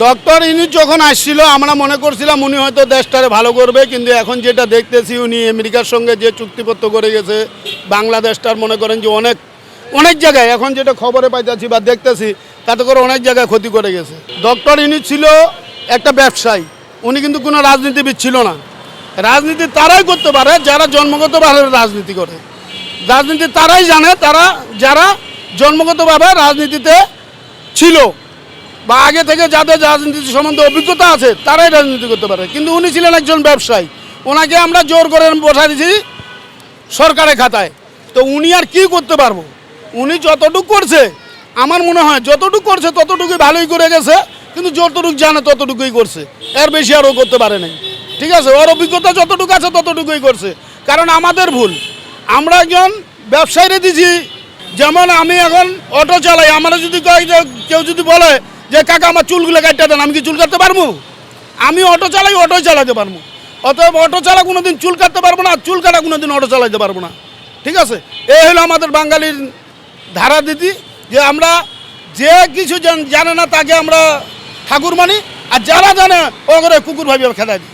Doctor Yunus যখন আসছিল আমরা মনে করছিলাম উনি হয়তো দেশটারে ভালো করবে, কিন্তু এখন যেটা দেখতেছি উনি আমেরিকার সঙ্গে যে চুক্তিপত্র করে গেছে, বাংলাদেশটার মনে করেন যে অনেক অনেক জায়গায় এখন যেটা খবরে পাইতেছি বা দেখতেছি তাতে করে অনেক জায়গায় ক্ষতি করে গেছে। ডক্টর ইউনূস ছিল একটা ব্যবসায়ী, উনি কিন্তু কোনো রাজনীতিবিদ ছিল না। রাজনীতি তারাই করতে পারে যারা জন্মগতভাবে রাজনীতি করে, রাজনীতি তারাই জানে, যারা জন্মগতভাবে রাজনীতিতে ছিল বা আগে থেকে যাদের রাজনীতি সম্বন্ধে অভিজ্ঞতা আছে তারাই রাজনীতি করতে পারে। কিন্তু উনি ছিলেন একজন ব্যবসায়ী, ওনাকে আমরা জোর করে বসা দিয়েছি সরকারের খাতায়। তো উনি আর কি করতে পারবো? উনি যতটুকু করছে আমার মনে হয় যতটুকু করছে ততটুকুই ভালোই করে গেছে, কিন্তু যতটুকু জানে ততটুকুই করছে, এর বেশি আরও করতে পারে নাই। ঠিক আছে, ওর অভিজ্ঞতা যতটুকু আছে ততটুকুই করছে। কারণ আমাদের ভুল, আমরা একজন ব্যবসায়ীরে দিছি। যেমন আমি এখন অটো চালাই, আমরা যদি কেউ যদি বলে যে কাকা আমার চুলগুলো কাটতে দেন, আমি কি চুল কাটতে পারবো? আমি অটো চালাই, অটোই চালাতে পারবো। অতএব অটো চালা কোনোদিন চুল কাটতে পারবো না, চুল কাটা কোনোদিন অটো চালাতে পারবো না। ঠিক আছে, এই হলো আমাদের বাঙালির ধারা দিদি, যে আমরা যে কিছু জানে না তাকে আমরা ঠাকুর মানি, আর যারা জানে ও করে কুকুর ভাবিয়ে খেলা দিই।